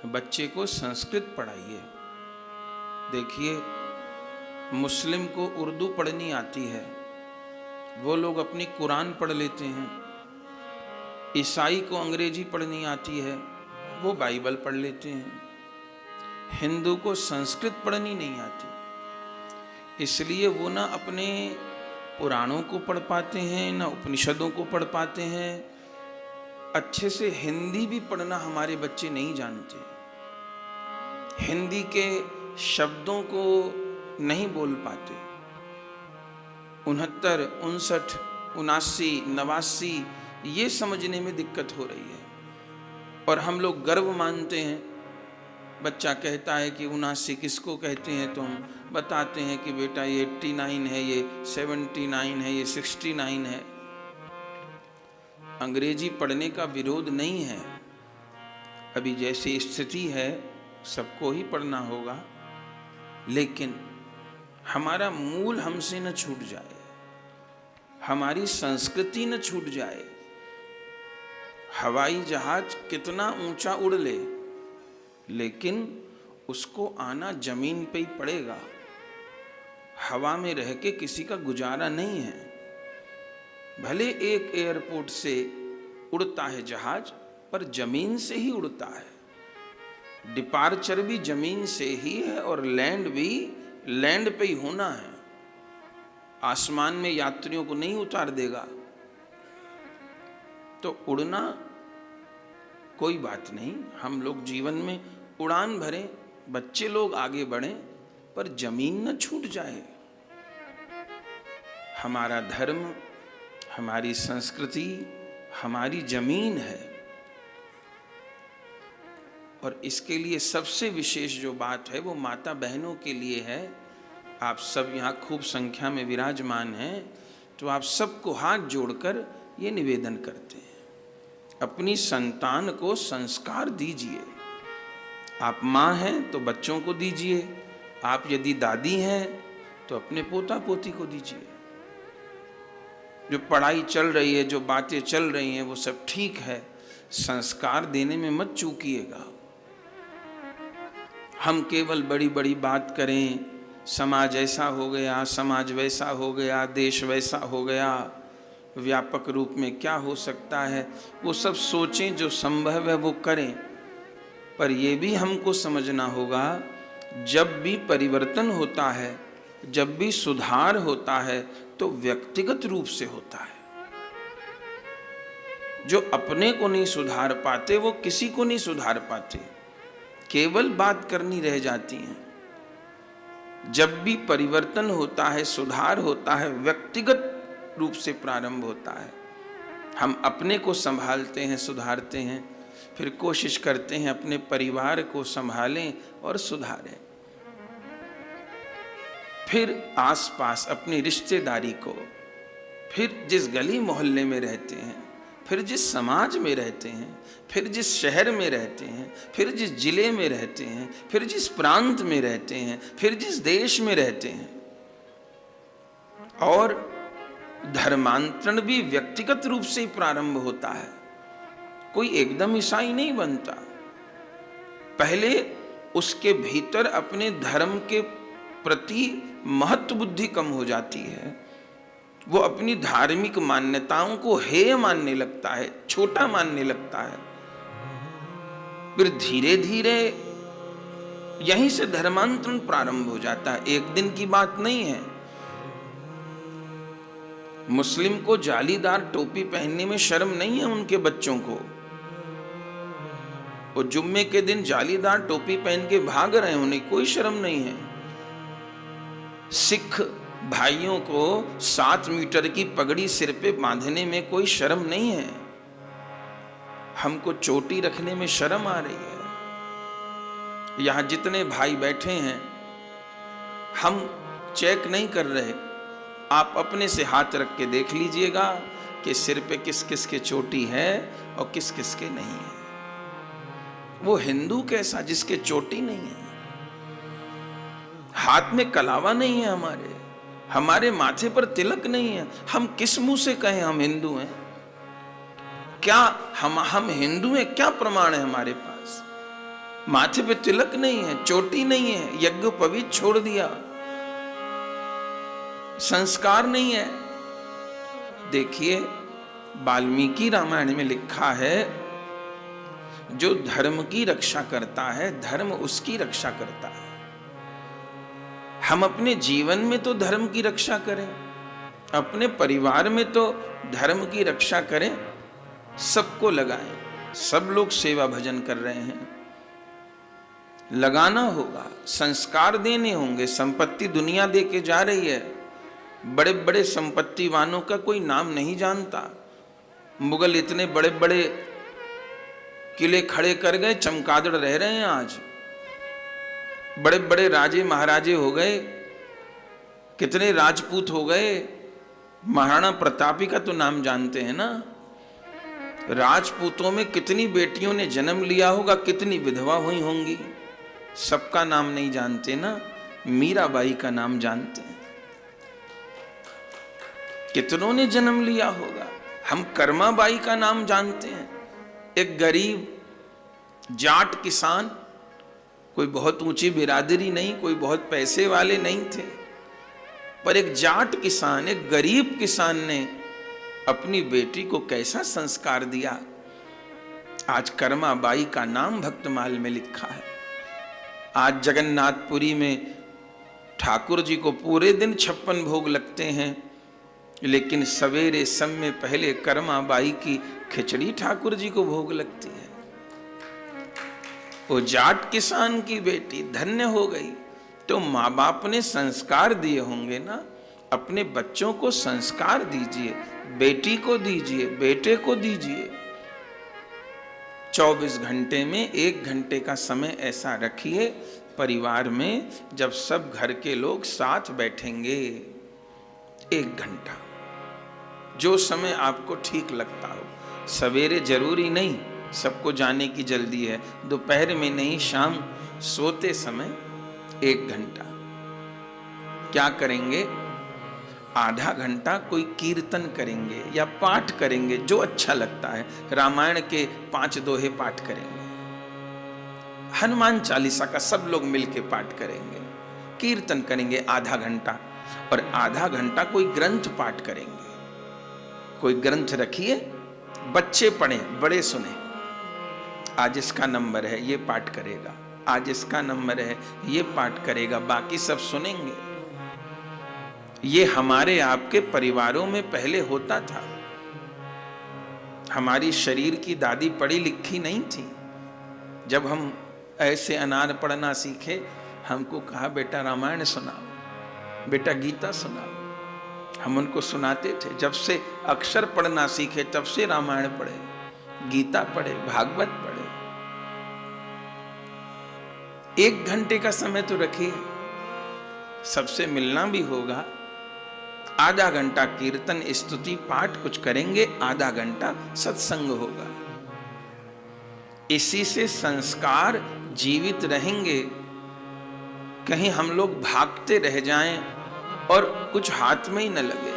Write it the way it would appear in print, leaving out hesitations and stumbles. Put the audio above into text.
बच्चे को संस्कृत पढ़ाइए। देखिए, मुस्लिम को उर्दू पढ़नी आती है, वो लोग अपनी कुरान पढ़ लेते हैं। ईसाई को अंग्रेजी पढ़नी आती है, वो बाइबल पढ़ लेते हैं। हिंदू को संस्कृत पढ़नी नहीं आती, इसलिए वो ना अपने पुराणों को पढ़ पाते हैं, ना उपनिषदों को पढ़ पाते हैं। अच्छे से हिंदी भी पढ़ना हमारे बच्चे नहीं जानते, हिंदी के शब्दों को नहीं बोल पाते। 69, 59, 79, 89 ये समझने में दिक्कत हो रही है। और हम लोग गर्व मानते हैं। बच्चा कहता है कि 79 किसको कहते हैं, तो हम बताते हैं कि बेटा ये 89 है, ये 79 है, ये 69 है। अंग्रेजी पढ़ने का विरोध नहीं है, अभी जैसी स्थिति है सबको ही पढ़ना होगा, लेकिन हमारा मूल हमसे न छूट जाए, हमारी संस्कृति न छूट जाए। हवाई जहाज कितना ऊंचा उड़ ले, लेकिन उसको आना जमीन पे ही पड़ेगा। हवा में रह के किसी का गुजारा नहीं है। भले एक एयरपोर्ट से उड़ता है जहाज, पर जमीन से ही उड़ता है। डिपार्चर भी जमीन से ही है और लैंड भी लैंड पे ही होना है। आसमान में यात्रियों को नहीं उतार देगा। तो उड़ना कोई बात नहीं, हम लोग जीवन में उड़ान भरें, बच्चे लोग आगे बढ़ें, पर जमीन न छूट जाए। हमारा धर्म, हमारी संस्कृति, हमारी जमीन है। और इसके लिए सबसे विशेष जो बात है वो माता बहनों के लिए है। आप सब यहाँ खूब संख्या में विराजमान हैं, तो आप सबको हाथ जोड़कर ये निवेदन करते हैं, अपनी संतान को संस्कार दीजिए। आप माँ हैं तो बच्चों को दीजिए, आप यदि दादी हैं तो अपने पोता पोती को दीजिए। जो पढ़ाई चल रही है, जो बातें चल रही हैं, वो सब ठीक है, संस्कार देने में मत चूकिएगा। हम केवल बड़ी बड़ी बात करें, समाज ऐसा हो गया, समाज वैसा हो गया, देश वैसा हो गया, व्यापक रूप में क्या हो सकता है, वो सब सोचें, जो संभव है वो करें। पर ये भी हमको समझना होगा, जब भी परिवर्तन होता है, जब भी सुधार होता है, तो व्यक्तिगत रूप से होता है। जो अपने को नहीं सुधार पाते, वो किसी को नहीं सुधार पाते, केवल बात करनी रह जाती है। जब भी परिवर्तन होता है, सुधार होता है, व्यक्तिगत रूप से प्रारंभ होता है। हम अपने को संभालते हैं, सुधारते हैं, फिर कोशिश करते हैं अपने परिवार को संभालें और सुधारें। फिर आसपास अपनी रिश्तेदारी को, फिर जिस गली मोहल्ले में रहते हैं, फिर जिस समाज में रहते हैं, फिर जिस शहर में रहते हैं, फिर जिस जिले में रहते हैं, फिर जिस प्रांत में रहते हैं, फिर जिस देश में रहते हैं। और धर्मांतरण भी व्यक्तिगत रूप से ही प्रारंभ होता है, कोई एकदम ईसाई नहीं बनता। पहले उसके भीतर अपने धर्म के प्रति महत्व बुद्धि कम हो जाती है, वो अपनी धार्मिक मान्यताओं को हेय मानने लगता है, छोटा मानने लगता है। फिर धीरे धीरे यहीं से धर्मांतरण प्रारंभ हो जाता है, एक दिन की बात नहीं है। मुस्लिम को जालीदार टोपी पहनने में शर्म नहीं है उनके बच्चों को, वो जुम्मे के दिन जालीदार टोपी पहन के भाग रहे हैं, उन्हें कोई शर्म नहीं है। सिख भाइयों को 7 मीटर की पगड़ी सिर पे बांधने में कोई शर्म नहीं है। हमको चोटी रखने में शर्म आ रही है। यहां जितने भाई बैठे हैं, हम चेक नहीं कर रहे, आप अपने से हाथ रख के देख लीजिएगा कि सिर पे किस किस के चोटी है और किस किस के नहीं है। वो हिंदू कैसा जिसके चोटी नहीं है, हाथ में कलावा नहीं है, हमारे माथे पर तिलक नहीं है। हम किस मुंह से कहें हम हिंदू हैं? क्या हम हिंदू हैं? क्या प्रमाण है हमारे पास? माथे पे तिलक नहीं है, चोटी नहीं है, यज्ञोपवीत छोड़ दिया, संस्कार नहीं है। देखिए वाल्मीकि रामायण में लिखा है, जो धर्म की रक्षा करता है धर्म उसकी रक्षा करता है। हम अपने जीवन में तो धर्म की रक्षा करें, अपने परिवार में तो धर्म की रक्षा करें, सबको लगाएं। सब लोग सेवा भजन कर रहे हैं, लगाना होगा, संस्कार देने होंगे। संपत्ति दुनिया दे के जा रही है, बड़े बड़े संपत्तिवानों का कोई नाम नहीं जानता। मुगल इतने बड़े बड़े किले खड़े कर गए, चमगादड़ रह रहे हैं आज। बड़े बड़े राजे महाराजे हो गए, कितने राजपूत हो गए। महाराणा प्रतापी का तो नाम जानते हैं ना। राजपूतों में कितनी बेटियों ने जन्म लिया होगा, कितनी विधवा हुई होंगी, सबका नाम नहीं जानते ना। मीराबाई का नाम जानते हैं, कितनों ने जन्म लिया होगा। हम कर्माबाई का नाम जानते हैं। एक गरीब जाट किसान, कोई बहुत ऊंची बिरादरी नहीं, कोई बहुत पैसे वाले नहीं थे, पर एक जाट किसान, एक गरीब किसान ने अपनी बेटी को कैसा संस्कार दिया। आज कर्माबाई का नाम भक्तमाल में लिखा है। आज जगन्नाथपुरी में ठाकुर जी को पूरे दिन 56 भोग लगते हैं, लेकिन सवेरे समय पहले कर्माबाई की खिचड़ी ठाकुर जी को भोग लगती है। वो जाट किसान की बेटी धन्य हो गई। तो माँ बाप ने संस्कार दिए होंगे ना, अपने बच्चों को संस्कार दीजिए, बेटी को दीजिए, बेटे को दीजिए। 24 घंटे में 1 घंटे का समय ऐसा रखिए परिवार में, जब सब घर के लोग साथ बैठेंगे। 1 घंटा, जो समय आपको ठीक लगता हो। सवेरे जरूरी नहीं, सबको जाने की जल्दी है, दोपहर में नहीं, शाम सोते समय 1 घंटा। क्या करेंगे? आधा घंटा कोई कीर्तन करेंगे या पाठ करेंगे, जो अच्छा लगता है। रामायण के 5 दोहे पाठ करेंगे, हनुमान चालीसा का सब लोग मिलके पाठ करेंगे, कीर्तन करेंगे आधा घंटा, और आधा घंटा कोई ग्रंथ पाठ करेंगे। कोई ग्रंथ रखिए, बच्चे पढ़ें, बड़े सुने। आज इसका नंबर है, ये पाठ करेगा, आज इसका नंबर है, ये पाठ करेगा, बाकी सब सुनेंगे। ये हमारे आपके परिवारों में पहले होता था। हमारी शरीर की दादी पढ़ी लिखी नहीं थी। जब हम ऐसे अनार पढ़ना सीखे, हमको कहा बेटा रामायण सुनाओ, बेटा गीता सुनाओ। हम उनको सुनाते थे। जब से अक्षर पढ़ना सीखे, तब से रामायण पढ़े, गीता पढ़े, भागवत पढ़े। 1 घंटे का समय तो रखिए, सबसे मिलना भी होगा। आधा घंटा कीर्तन स्तुति पाठ कुछ करेंगे, आधा घंटा सत्संग होगा। इसी से संस्कार जीवित रहेंगे। कहीं हम लोग भागते रह जाएं और कुछ हाथ में ही न लगे।